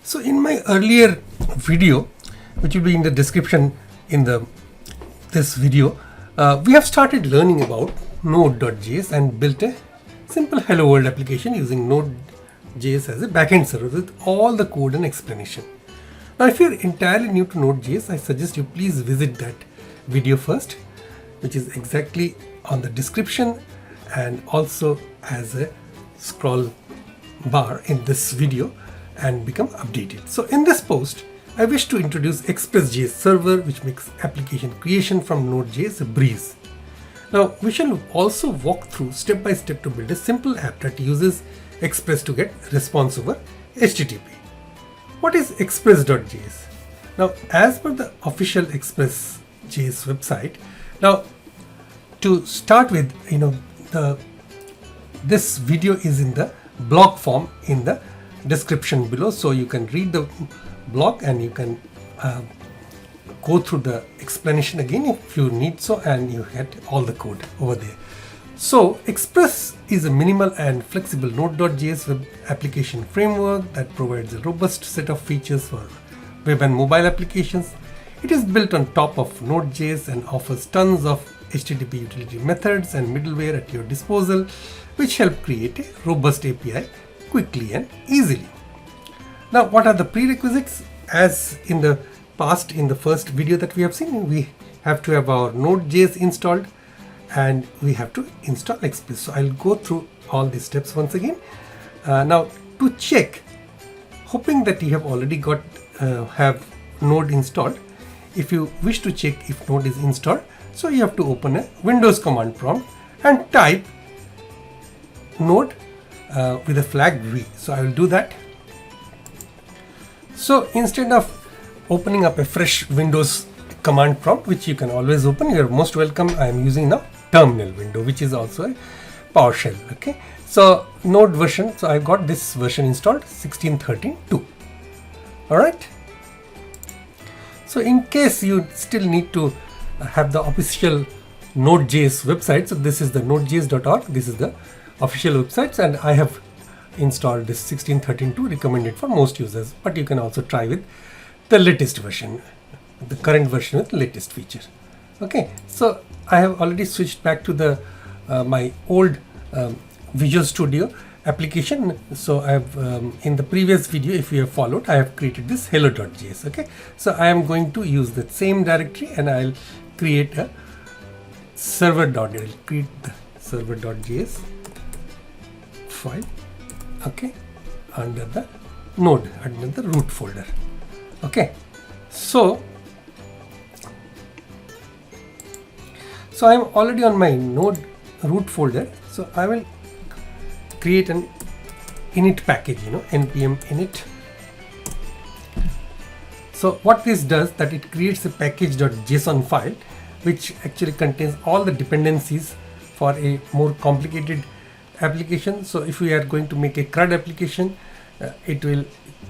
So in my earlier video, which will be in the description in this video, we have started learning about node.js and built a simple hello world application using node.js as a backend server with all the code and explanation. Now if you're entirely new to node.js, I suggest you please visit that video first, which is exactly on the description and also as a scroll bar in this video, and become updated. So in this post, I wish to introduce Express.js server, which makes application creation from Node.js a breeze. Now we shall also walk through step by step to build a simple app that uses Express to get response over HTTP. What is Express.js? Now, as per the official Express.js website, now to start with, this video is in the blog form in the description below, so you can read the blog and you can go through the explanation again if you need so, and you get all the code over there. So Express is a minimal and flexible node.js web application framework that provides a robust set of features for web and mobile applications. It is built on top of Node.js and offers tons of HTTP utility methods and middleware at your disposal, which help create a robust API quickly and easily. Now, what are the prerequisites? As in the past, in the first video that we have seen, we have to have our Node.js installed and we have to install Express. So I'll go through all these steps once again. Now to check, hoping that you have already got have Node installed. If you wish to check if Node is installed, so you have to open a Windows command prompt and type node with a flag V. So I will do that. So instead of opening up a fresh Windows command prompt, which you can always open, you are most welcome. I am using now terminal window, which is also a PowerShell. Okay, so node version, so I got this version installed 16.13.2. all right. So in case you still need to have the official Node.js website, so this is the nodejs.org, this is the official websites, and I have installed this 16.13.2, recommended for most users, but you can also try with the latest version, the current version with latest feature. Okay, so I have already switched back to the my old Visual Studio application. So I have in the previous video, if you have followed, I have created this hello.js. okay, so I am going to use that same directory and I'll create a server.js, create the server.js file, okay, under the node, under the root folder. Okay, so I am already on my node root folder, so I will create an init package, npm init. So what this does, that it creates a package.json file which actually contains all the dependencies for a more complicated application. So if we are going to make a CRUD application, it will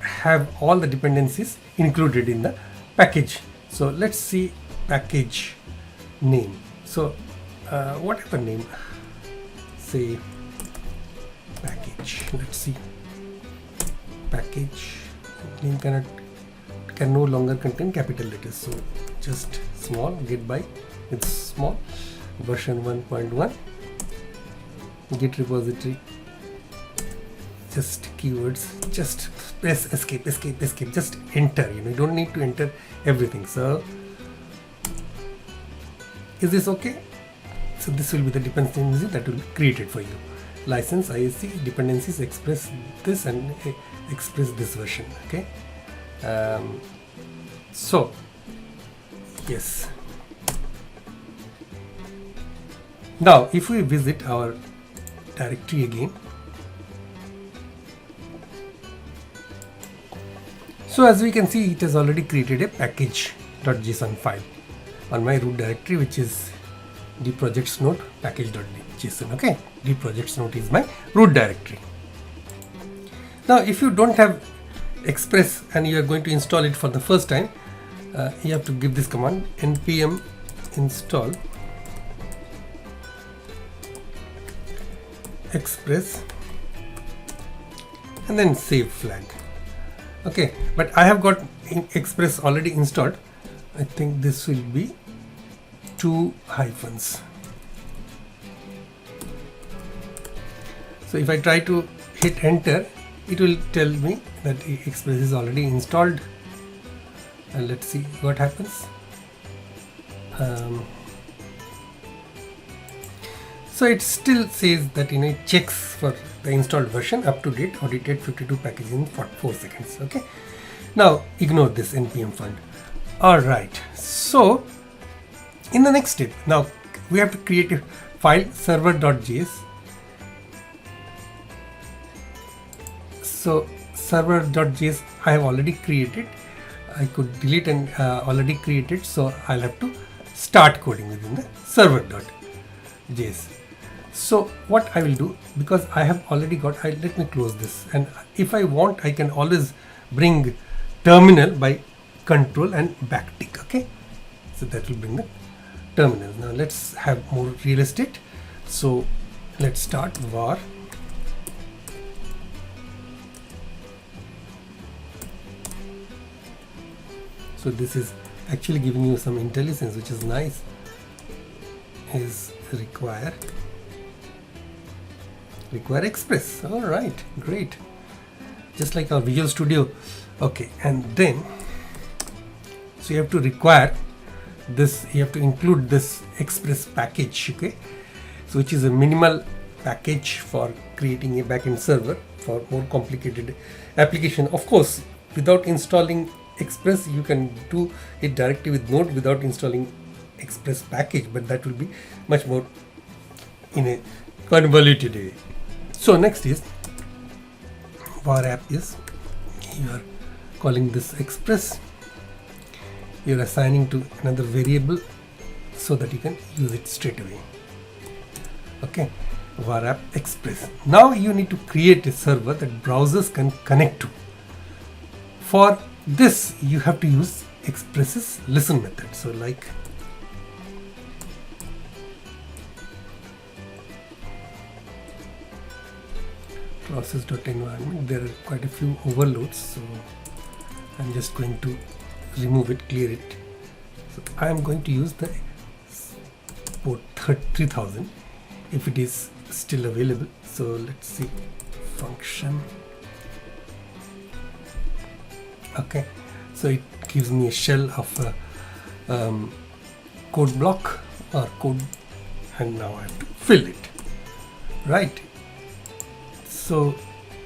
have all the dependencies included in the package. So let's see package name. So whatever name, say package, let's see, package name can no longer contain capital letters, so just small, get by with small, version 1.1, git repository, just keywords, just press escape, just enter, you don't need to enter everything. So is this okay? So this will be the dependency that will be created for you. License, ISC, dependencies, express this and express this version. Okay. So yes. Now if we visit our directory again, so as we can see, it has already created a package.json file on my root directory, which is the projects node package.json. okay, the projects node is my root directory. Now if you don't have Express and you are going to install it for the first time, you have to give this command npm install Express and then save flag. Okay, but I have got Express already installed. I think this will be 2 hyphens. So if I try to hit enter, it will tell me that Express is already installed, and let's see what happens. So it still says that it checks for the installed version, up to date, audited 52 packages in 4 seconds. Okay, now ignore this npm fund. All right, so in the next step, now we have to create a file, server.js. So server.js I have already created. I could delete and already created, so I'll have to start coding within the server.js. So what I will do, because I have already got, let me close this, and if I want, I can always bring terminal by control and backtick. Okay, so that will bring the terminal. Now let's have more real estate. So let's start var so this is actually giving you some intelligence, which is nice. Is require Express. All right, great, just like our Visual Studio. Okay, and then so you have to require this, you have to include this Express package. Okay, so which is a minimal package for creating a backend server for more complicated application. Of course, without installing Express, you can do it directly with Node without installing Express package, but that will be much more in a convoluted way. So next is var app is, you are calling this Express, you are assigning to another variable so that you can use it straight away. Okay, var app Express. Now you need to create a server that browsers can connect to. For this you have to use Express's listen method. So like process.environment, there are quite a few overloads, so I'm just going to remove it, clear it. So I am going to use the port 3000 if it is still available. So let's see, function. Okay, so it gives me a shell of a code block or code, and now I have to fill it, right? So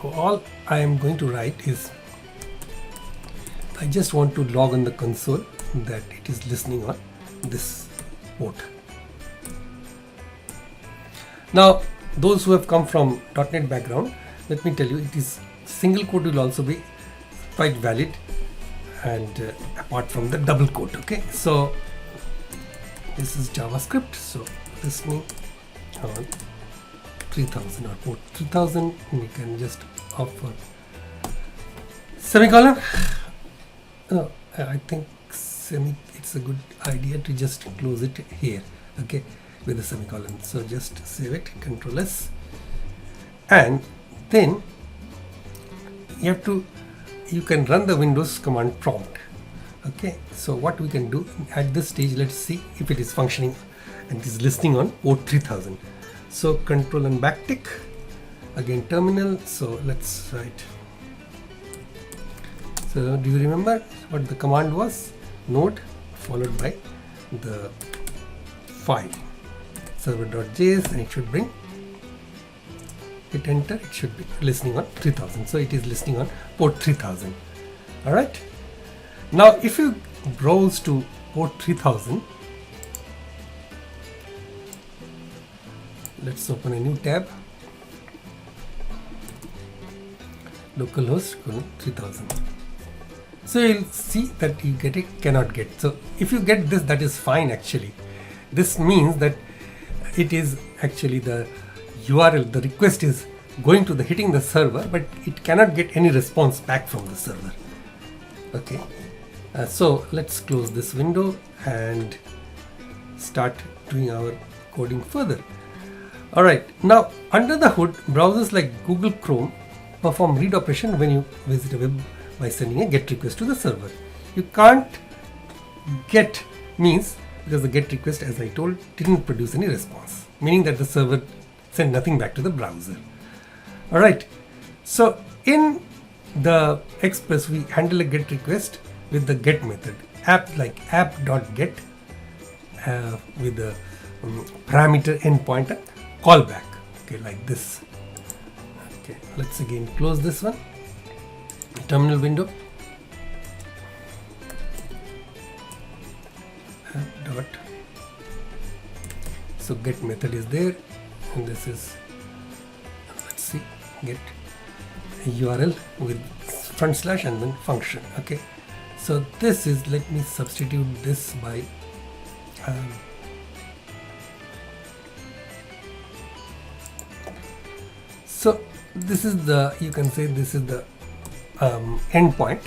all I am going to write is, I just want to log on the console that it is listening on this port. Now those who have come from .NET background, let me tell you, it is single quote will also be quite valid, and apart from the double quote. Okay, so this is JavaScript, so listening on 3000 or port 3000, we can just offer semicolon. No, I think it's a good idea to just close it here, okay, with a semicolon. So just save it, Control S, and then you can run the Windows command prompt. Okay, so what we can do at this stage, let's see if it is functioning and it is listening on port 3000. So control and backtick, again terminal. So let's write. So do you remember what the command was? Node followed by the file server.js, and it should bring, hit enter, it should be listening on 3000. So it is listening on port 3000. All right, now if you browse to port 3000, let's open a new tab, localhost 3000. So you'll see that you get it, cannot get. So if you get this, that is fine. Actually, this means that it is actually the URL, the request is going to the hitting the server, but it cannot get any response back from the server. Okay, so let's close this window and start doing our coding further. All right, now under the hood, browsers like Google Chrome perform read operation when you visit a web by sending a GET request to the server. You can't get means because the GET request, as I told, didn't produce any response, meaning that the server sent nothing back to the browser. Alright, so in the Express we handle a GET request with the GET method, app.get with the parameter endpoint and callback, okay, like this. Okay, let's again close this one, terminal window, app. So GET method is there, and this is, let's see, get URL with front slash and then function. Okay, so this is, let me substitute this by so this is the, you can say this is the endpoint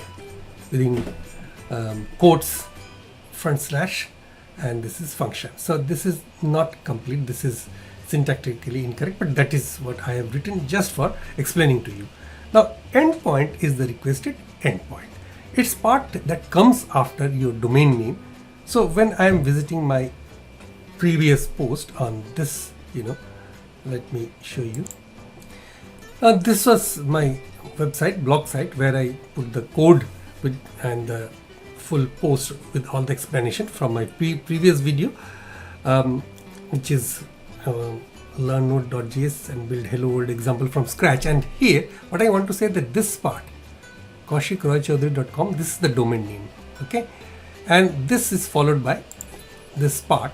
within quotes front slash, and this is function. So this is not complete, this is syntactically incorrect, but that is what I have written just for explaining to you. Now endpoint is the requested endpoint. It's part that comes after your domain name. So when I am visiting my previous post on this, let me show you. This was my website, blog site, where I put the code with and the full post with all the explanation from my previous video, which is learn node.js and build hello world example from scratch. And here what I want to say that this part, kaushik.chowdhury.com, this is the domain name, okay, and this is followed by this part.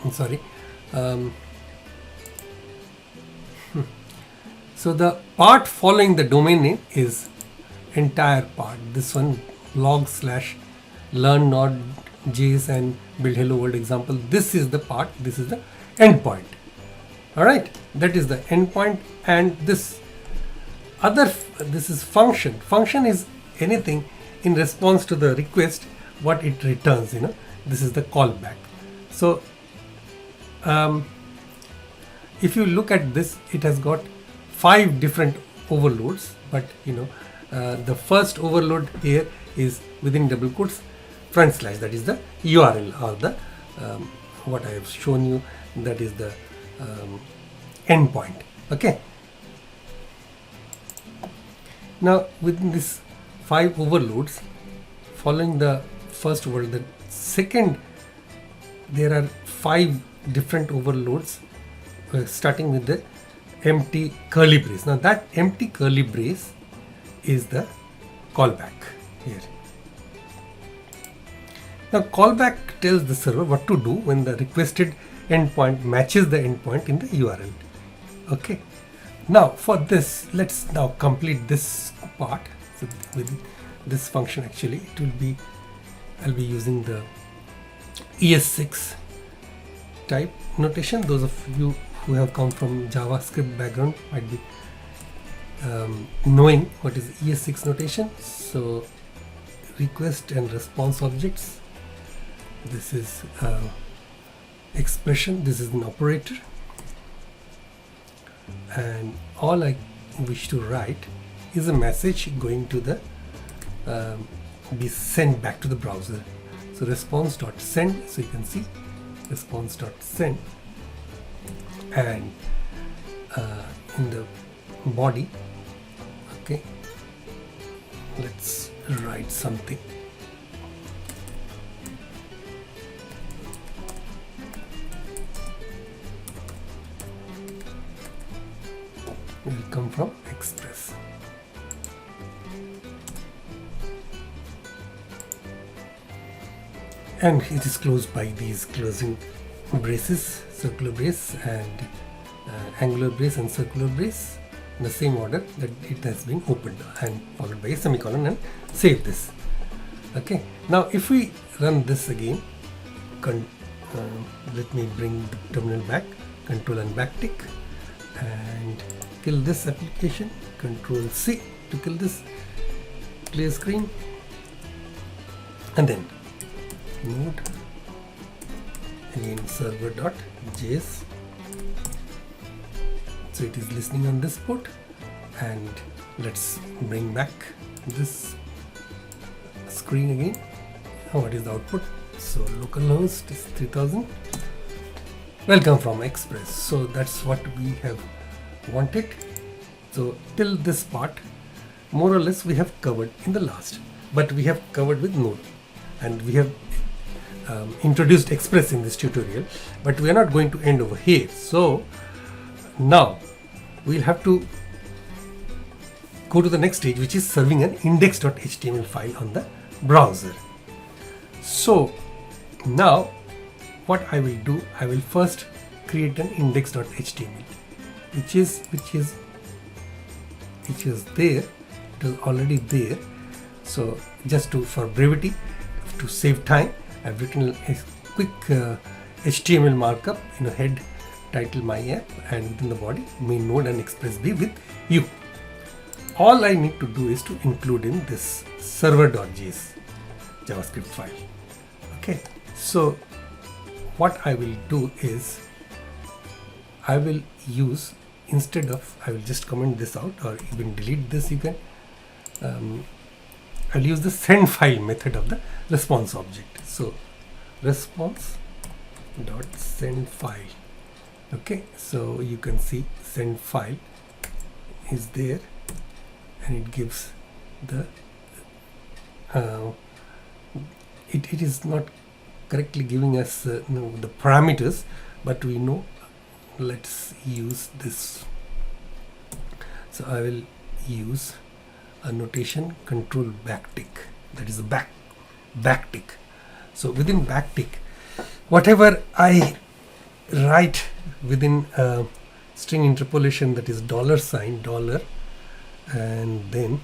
I'm sorry. So the part following the domain name is entire part. This one, blog / learn node.js and build hello world example. This is the part. This is the endpoint. All right, that is the endpoint, and this other, this is function. Function is anything in response to the request, what it returns. This is the callback. So if you look at this, it has got 5 different overloads, but the first overload here is within double quotes front slash, that is the URL, or the what I have shown you, that is the endpoint. Okay, now within this 5 overloads following the first overload, the second, there are 5 different overloads starting with the empty curly brace. Now that empty curly brace is the callback here. Now callback tells the server what to do when the requested endpoint matches the endpoint in the URL. Okay, now for this, let's now complete this part. So with this function, actually it will be, I'll be using the ES6 type notation. Those of you who have come from JavaScript background might be knowing what is ES6 notation. So request and response objects, this is expression, this is an operator, and all I wish to write is a message going to the be sent back to the browser. So response.send, so you can see response.send, and in the body, okay, let's write something. Will come from Express. And it is closed by these closing braces, circular brace and angular brace and circular brace, in the same order that it has been opened, and followed by a semicolon, and save this. Okay, now if we run this again, let me bring the terminal back, control and backtick, and kill this application, control C to kill this, clear screen, and then node again server.js. So it is listening on this port, and let's bring back this screen again. What is the output? So localhost is 3000. Welcome from Express. So that's what we have wanted. So till this part, more or less we have covered in the last, but we have covered with Node, and we have introduced Express in this tutorial, but we are not going to end over here. So now we'll have to go to the next stage, which is serving an index.html file on the browser. So now what I will do, I will first create an index.html, which is there. It is already there. So just for brevity, to save time, I've written a quick HTML markup, head, title, my app, and within the body, main node and express b with you. All I need to do is to include in this server.js JavaScript file. Okay, so what I will do is I will use, instead of, I will just comment this out, or even delete this, you can I'll use the send file method of the response object. So response dot send file. Okay, so you can see send file is there, and it gives the it is not correctly giving us the parameters, but we know. Let's use this. So I will use a notation control backtick, that is a backtick. So within backtick, whatever I write within string interpolation, that is $, dollar, and then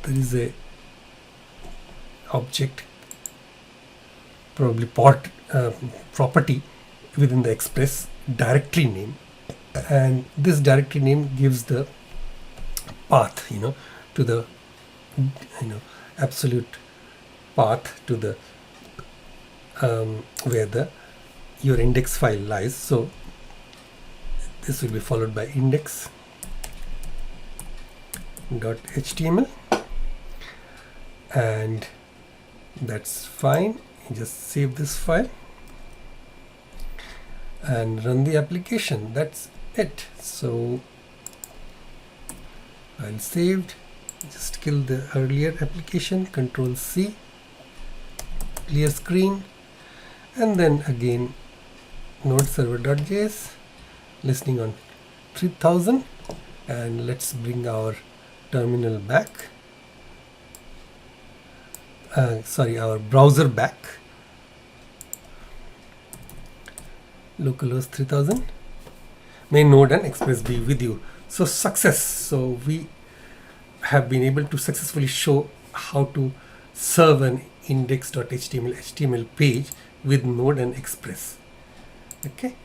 there is a object, probably property within the Express directory name, and this directory name gives the path, to the absolute path to the where your index file lies. So this will be followed by index.html, and that's fine. You just save this file and run the application. That's it. So file saved, just kill the earlier application, Control C, clear screen, and then again node server.js, listening on 3000, and let's bring our terminal back, our browser back, localhost 3000, main node and express b with you. So success. So we have been able to successfully show how to serve an index.html HTML page with node and express. Okay,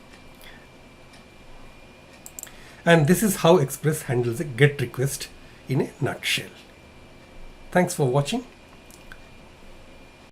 and this is how Express handles a GET request in a nutshell. Thanks for watching.